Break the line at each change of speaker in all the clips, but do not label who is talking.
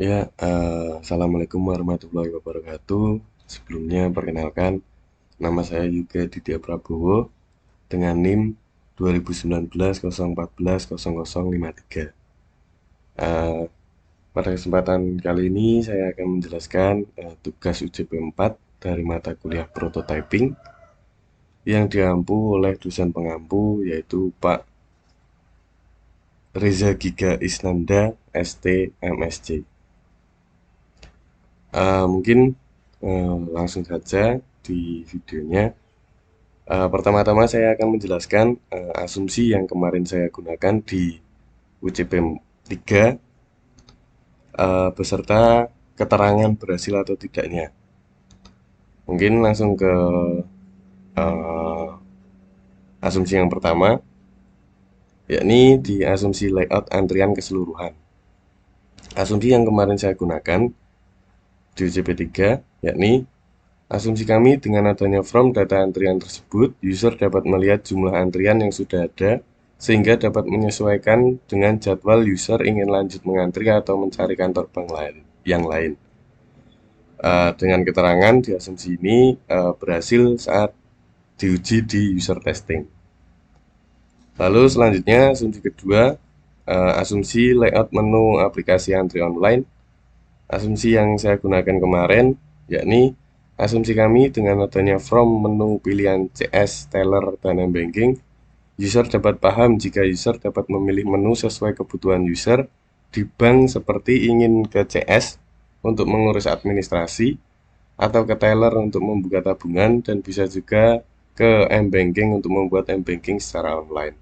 Assalamualaikum warahmatullahi wabarakatuh. Sebelumnya perkenalkan, nama saya Yuga Ditya Prabowo dengan NIM 2019 014 0053. Eh, Pada kesempatan kali ini saya akan menjelaskan tugas UJP 4 dari mata kuliah prototyping yang diampu oleh dosen pengampu yaitu Pak Reza Giga Isnanda ST MSc. Mungkin langsung saja di videonya. Pertama-tama saya akan menjelaskan asumsi yang kemarin saya gunakan di UCP 3 beserta keterangan berhasil atau tidaknya. Mungkin langsung ke eh, asumsi yang pertama, yakni di asumsi layout antrian keseluruhan. Asumsi yang kemarin saya gunakan di UCP 3, yakni asumsi kami dengan adanya from data antrian tersebut, user dapat melihat jumlah antrian yang sudah ada, sehingga dapat menyesuaikan dengan jadwal user ingin lanjut mengantri atau mencari kantor bank yang lain. Dengan keterangan di asumsi ini berhasil saat diuji di user testing. Lalu selanjutnya asumsi kedua, asumsi layout menu aplikasi antri online. Asumsi yang saya gunakan kemarin, yakni asumsi kami dengan adanya from menu pilihan CS, teller, dan m-banking, user dapat paham jika user dapat memilih menu sesuai kebutuhan user di bank seperti ingin ke CS untuk mengurus administrasi, atau ke teller untuk membuka tabungan, dan bisa juga ke m-banking untuk membuat m-banking secara online.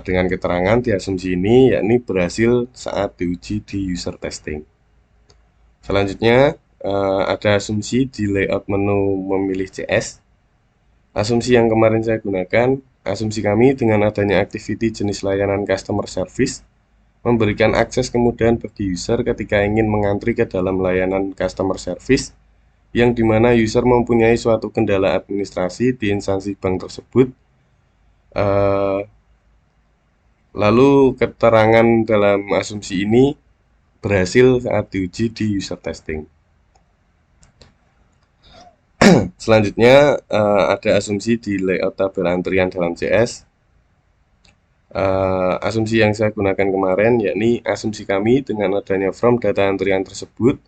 Dengan keterangan di asumsi ini, yakni berhasil saat diuji di user testing. Selanjutnya, ada asumsi di layout menu memilih CS. Asumsi yang kemarin saya gunakan, asumsi kami dengan adanya activity jenis layanan customer service, memberikan akses kemudahan bagi user ketika ingin mengantri ke dalam layanan customer service, yang dimana user mempunyai suatu kendala administrasi di instansi bank tersebut. Lalu keterangan dalam asumsi ini berhasil saat diuji di user testing. Selanjutnya ada asumsi di layout tabel antrian dalam CS. Asumsi yang saya gunakan kemarin yakni asumsi kami dengan adanya from data antrian tersebut,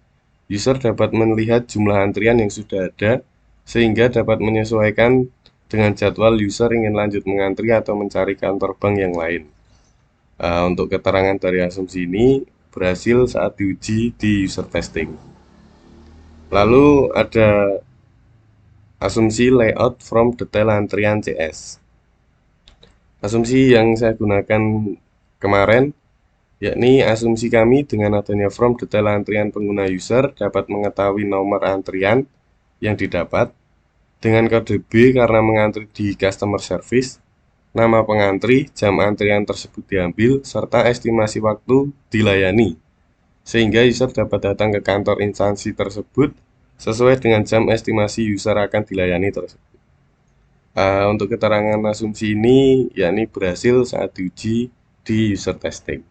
user dapat melihat jumlah antrian yang sudah ada sehingga dapat menyesuaikan dengan jadwal user ingin lanjut mengantri atau mencari kantor bank yang lain. Untuk keterangan dari asumsi ini berhasil saat diuji di user testing. Lalu ada asumsi layout from detail antrian CS. Asumsi yang saya gunakan kemarin, yakni asumsi kami dengan adanya from detail antrian pengguna user dapat mengetahui nomor antrian yang didapat dengan kode B karena mengantri di customer service, nama pengantri, jam antrian tersebut diambil, serta estimasi waktu dilayani, sehingga user dapat datang ke kantor instansi tersebut sesuai dengan jam estimasi user akan dilayani tersebut. Untuk keterangan asumsi ini, yakni berhasil saat diuji di user testing.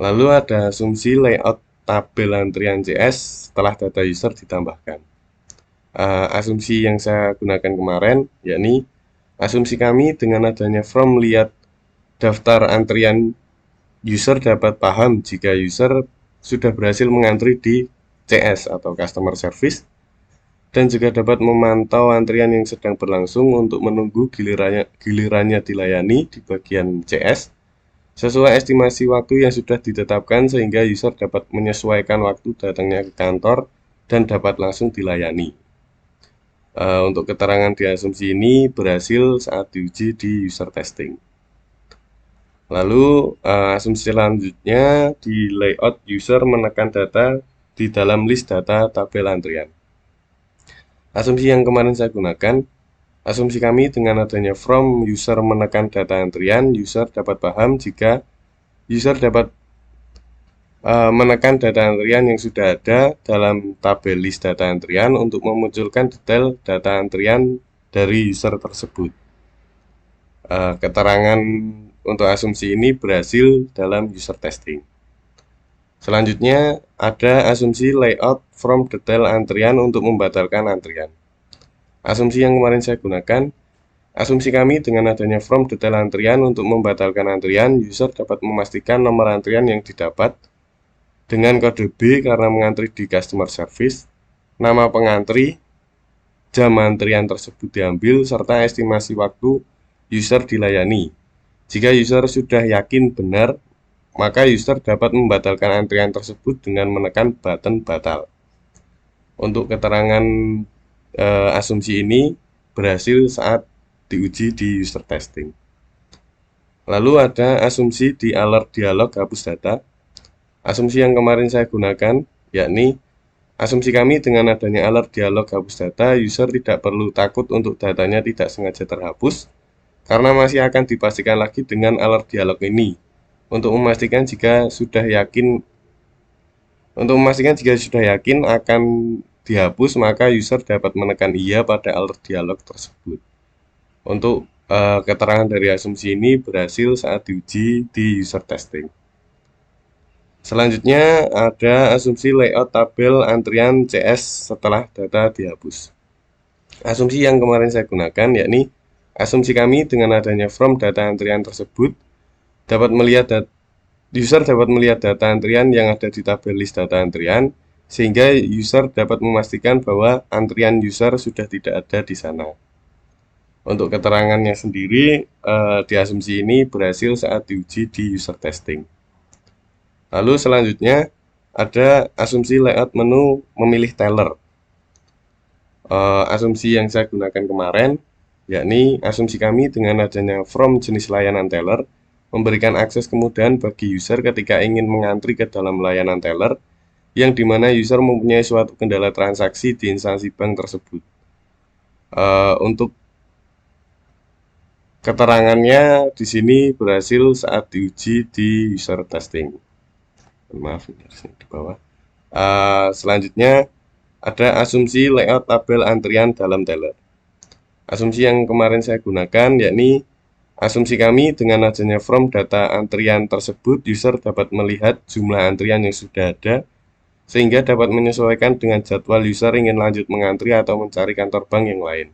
Lalu ada asumsi layout tabel antrian CS setelah data user ditambahkan. Asumsi yang saya gunakan kemarin, yakni asumsi kami dengan adanya from lihat daftar antrian user dapat paham jika user sudah berhasil mengantri di CS atau customer service, dan juga dapat memantau antrian yang sedang berlangsung untuk menunggu gilirannya dilayani di bagian CS sesuai estimasi waktu yang sudah ditetapkan, sehingga user dapat menyesuaikan waktu datangnya ke kantor dan dapat langsung dilayani. Untuk keterangan di asumsi ini berhasil saat diuji di user testing. Lalu asumsi selanjutnya di layout user menekan data di dalam list data tabel antrian. Asumsi yang kemarin saya gunakan, asumsi kami dengan adanya from user menekan data antrian, user dapat paham jika user dapat menekan data antrian yang sudah ada dalam tabel list data antrian untuk memunculkan detail data antrian dari user tersebut. Keterangan untuk asumsi ini berhasil dalam user testing. Selanjutnya ada asumsi layout from detail antrian untuk membatalkan antrian. Asumsi yang kemarin saya gunakan, asumsi kami dengan adanya from detail antrian untuk membatalkan antrian, user dapat memastikan nomor antrian yang didapat dengan kode B karena mengantri di customer service, nama pengantri, jam antrian tersebut diambil, serta estimasi waktu user dilayani. Jika user sudah yakin benar, maka user dapat membatalkan antrian tersebut dengan menekan button batal. Untuk keterangan asumsi ini berhasil saat diuji di user testing. Lalu ada asumsi di alert dialog hapus data. Asumsi yang kemarin saya gunakan, yakni asumsi kami dengan adanya alert dialog hapus data, user tidak perlu takut untuk datanya tidak sengaja terhapus, karena masih akan dipastikan lagi dengan alert dialog ini. Untuk memastikan jika sudah yakin akan dihapus, maka user dapat menekan iya pada alert dialog tersebut. Untuk keterangan dari asumsi ini berhasil saat diuji di user testing. Selanjutnya ada asumsi layout tabel antrian CS setelah data dihapus. Asumsi yang kemarin saya gunakan yakni asumsi kami dengan adanya from data antrian tersebut user dapat melihat data antrian yang ada di tabel list data antrian, sehingga user dapat memastikan bahwa antrian user sudah tidak ada di sana. Untuk keterangannya sendiri, di asumsi ini berhasil saat diuji di user testing. Lalu selanjutnya ada asumsi layout menu memilih teller. Asumsi yang saya gunakan kemarin, yakni asumsi kami dengan adanya from jenis layanan teller, memberikan akses kemudahan bagi user ketika ingin mengantri ke dalam layanan teller, yang dimana user mempunyai suatu kendala transaksi di instansi bank tersebut. Untuk keterangannya di sini berhasil saat diuji di user testing. Maaf, di bawah. Selanjutnya ada asumsi layout tabel antrian dalam teller. Asumsi yang kemarin saya gunakan yakni asumsi kami dengan adanya from data antrian tersebut, user dapat melihat jumlah antrian yang sudah ada, sehingga dapat menyesuaikan dengan jadwal user ingin lanjut mengantri atau mencari kantor bank yang lain.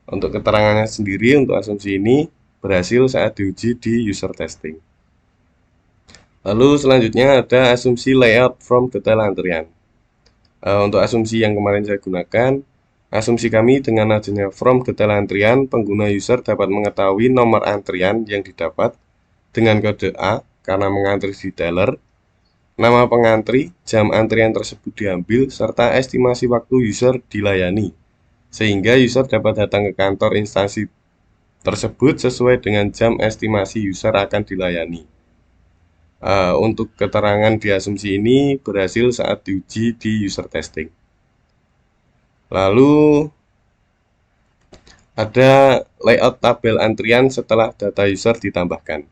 Untuk keterangannya sendiri, untuk asumsi ini berhasil saat diuji di user testing. Lalu selanjutnya ada asumsi layout from detail antrian. Untuk asumsi yang kemarin saya gunakan, asumsi kami dengan adanya from detail antrian, pengguna user dapat mengetahui nomor antrian yang didapat dengan kode A karena mengantri di teller, nama pengantri, jam antrian tersebut diambil, serta estimasi waktu user dilayani, sehingga user dapat datang ke kantor instansi tersebut sesuai dengan jam estimasi user akan dilayani. Untuk keterangan di asumsi ini berhasil saat diuji di user testing. Lalu ada layout tabel antrian setelah data user ditambahkan.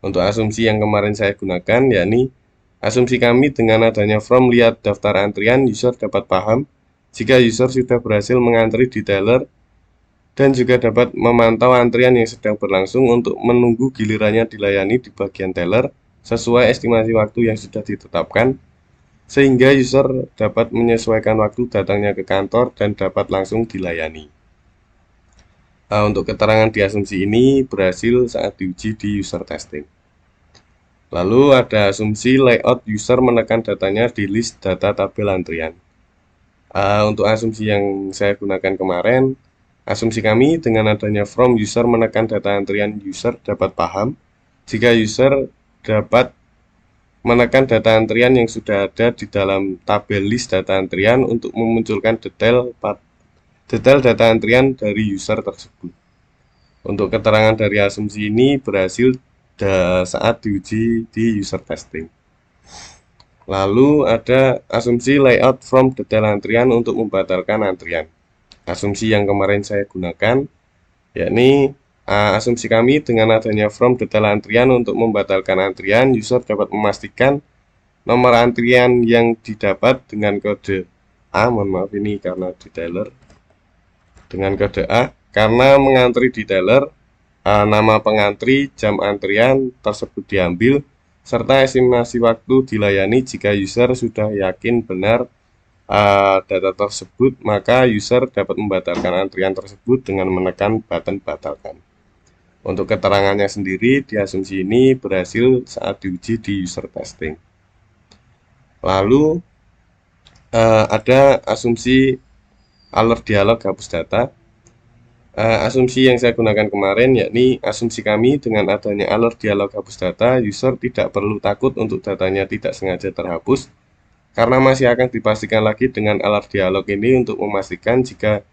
Untuk asumsi yang kemarin saya gunakan, yakni asumsi kami dengan adanya from lihat daftar antrian, user dapat paham jika user sudah berhasil mengantri di teller, dan juga dapat memantau antrian yang sedang berlangsung untuk menunggu gilirannya dilayani di bagian teller sesuai estimasi waktu yang sudah ditetapkan, sehingga user dapat menyesuaikan waktu datangnya ke kantor dan dapat langsung dilayani. Untuk keterangan di asumsi ini berhasil saat diuji di user testing. Lalu ada asumsi layout user menekan datanya di list data tabel antrian. Untuk asumsi yang saya gunakan kemarin, asumsi kami dengan adanya from user menekan data antrian, user dapat paham jika user dapat menekan data antrian yang sudah ada di dalam tabel list data antrian untuk memunculkan detail data antrian dari user tersebut. Untuk keterangan dari asumsi ini berhasil saat diuji di user testing. Lalu ada asumsi layout from detail antrian untuk membatalkan antrian. Asumsi yang kemarin saya gunakan yakni asumsi kami dengan adanya from detail antrian untuk membatalkan antrian, user dapat memastikan nomor antrian yang didapat dengan kode A, mohon maaf ini karena di teller, dengan kode A, karena mengantri di teller, nama pengantri, jam antrian tersebut diambil, serta estimasi waktu dilayani jika user sudah yakin benar data tersebut, maka user dapat membatalkan antrian tersebut dengan menekan button batalkan. Untuk keterangannya sendiri, di asumsi ini berhasil saat diuji di user testing. Lalu ada asumsi alert dialog hapus data. Asumsi yang saya gunakan kemarin yakni asumsi kami dengan adanya alert dialog hapus data, user tidak perlu takut untuk datanya tidak sengaja terhapus, karena masih akan dipastikan lagi dengan alert dialog ini untuk memastikan jika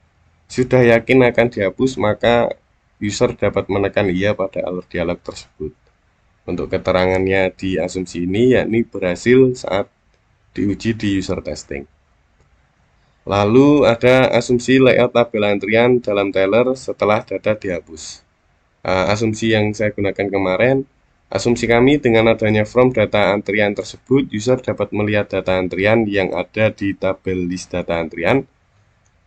sudah yakin akan dihapus, maka user dapat menekan iya pada alert dialog tersebut. Untuk keterangannya di asumsi ini yakni berhasil saat diuji di user testing. Lalu ada asumsi layout tabel antrian dalam teller setelah data dihapus. Asumsi yang saya gunakan kemarin, asumsi kami dengan adanya from data antrian tersebut, user dapat melihat data antrian yang ada di tabel list data antrian,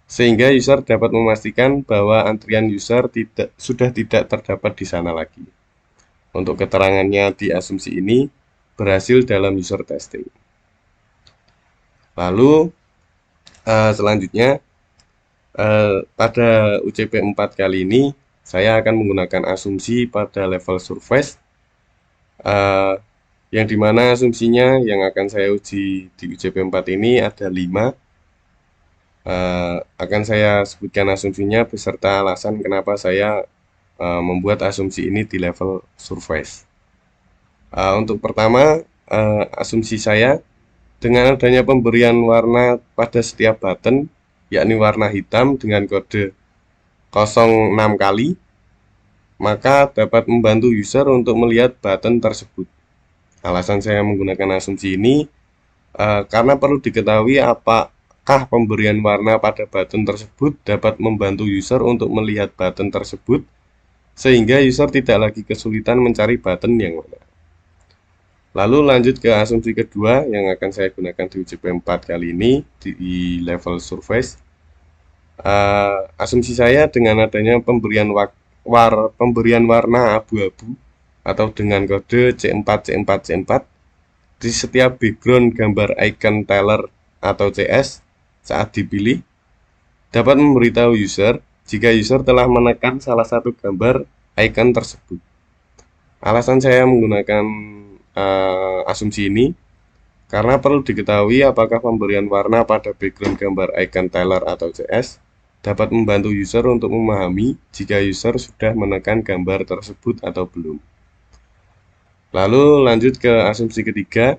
sehingga user dapat memastikan bahwa antrian user sudah tidak terdapat di sana lagi. Untuk keterangannya di asumsi ini berhasil dalam user testing. Lalu selanjutnya pada UCP 4 kali ini saya akan menggunakan asumsi pada level surface, yang dimana asumsinya yang akan saya uji di UCP 4 ini ada 5. Akan saya sebutkan asumsinya beserta alasan kenapa saya membuat asumsi ini di level surface. Untuk pertama, asumsi saya dengan adanya pemberian warna pada setiap button, yakni warna hitam dengan kode 06 kali, maka dapat membantu user untuk melihat button tersebut. Alasan saya menggunakan asumsi ini karena perlu diketahui apakah pemberian warna pada button tersebut dapat membantu user untuk melihat button tersebut, sehingga user tidak lagi kesulitan mencari button yang mana. Lalu lanjut ke asumsi kedua yang akan saya gunakan di UCP 4 kali ini di level surface. Asumsi saya dengan adanya pemberian warna abu-abu atau dengan kode C4 C4 C4 di setiap background gambar icon teller atau CS saat dipilih dapat memberitahu user jika user telah menekan salah satu gambar icon tersebut. Alasan saya menggunakan asumsi ini karena perlu diketahui apakah pemberian warna pada background gambar icon teller atau CS dapat membantu user untuk memahami jika user sudah menekan gambar tersebut atau belum. Lalu lanjut ke asumsi ketiga.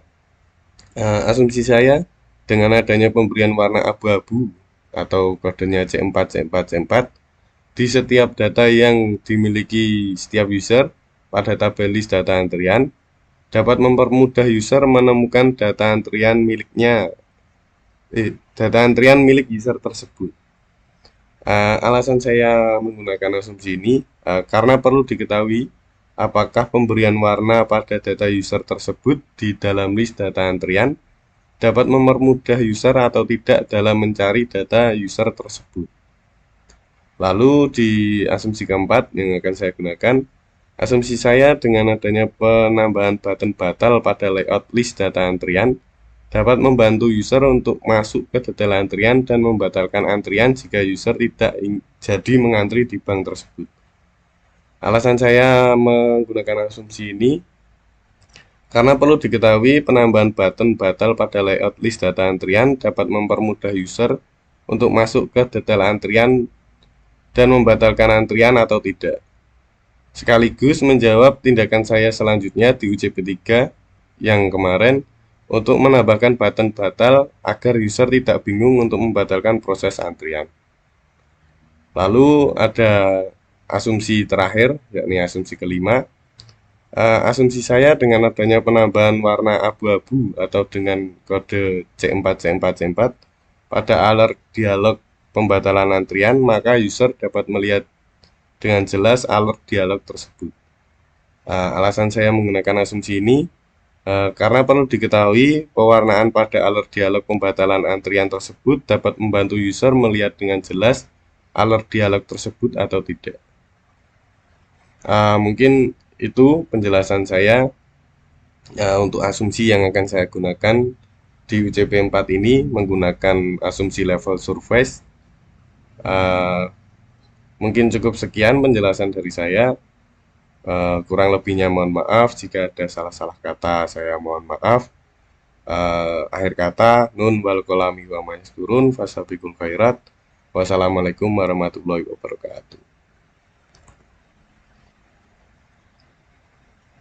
Asumsi saya dengan adanya pemberian warna abu-abu atau kodenya C4 C4 C4 di setiap data yang dimiliki setiap user pada tabel list data antrian dapat mempermudah user menemukan data antrian milik user tersebut. Alasan saya menggunakan asumsi ini karena perlu diketahui apakah pemberian warna pada data user tersebut di dalam list data antrian dapat mempermudah user atau tidak dalam mencari data user tersebut. Lalu di asumsi keempat yang akan saya gunakan, asumsi saya dengan adanya penambahan button batal pada layout list data antrian dapat membantu user untuk masuk ke detail antrian dan membatalkan antrian jika user tidak jadi mengantri di bank tersebut. Alasan saya menggunakan asumsi ini karena perlu diketahui penambahan button batal pada layout list data antrian dapat mempermudah user untuk masuk ke detail antrian dan membatalkan antrian atau tidak. Sekaligus menjawab tindakan saya selanjutnya di UCP 3 yang kemarin untuk menambahkan button batal agar user tidak bingung untuk membatalkan proses antrian. Lalu ada asumsi terakhir, yakni asumsi kelima. Asumsi saya dengan adanya penambahan warna abu-abu atau dengan kode C4 C4 C4 pada alert dialog pembatalan antrian, maka user dapat melihat dengan jelas alert dialog tersebut. Alasan saya menggunakan asumsi ini karena perlu diketahui pewarnaan pada alert dialog pembatalan antrian tersebut dapat membantu user melihat dengan jelas alert dialog tersebut atau tidak. Mungkin itu penjelasan saya Untuk asumsi yang akan saya gunakan di UCP 4 ini menggunakan asumsi level surface. Eh, Mungkin cukup sekian penjelasan dari saya. Kurang lebihnya mohon maaf. Jika ada salah-salah kata, saya mohon maaf. Akhir kata, nun wal kolami wa turun, fasabikul khairat. Wassalamualaikum warahmatullahi wabarakatuh.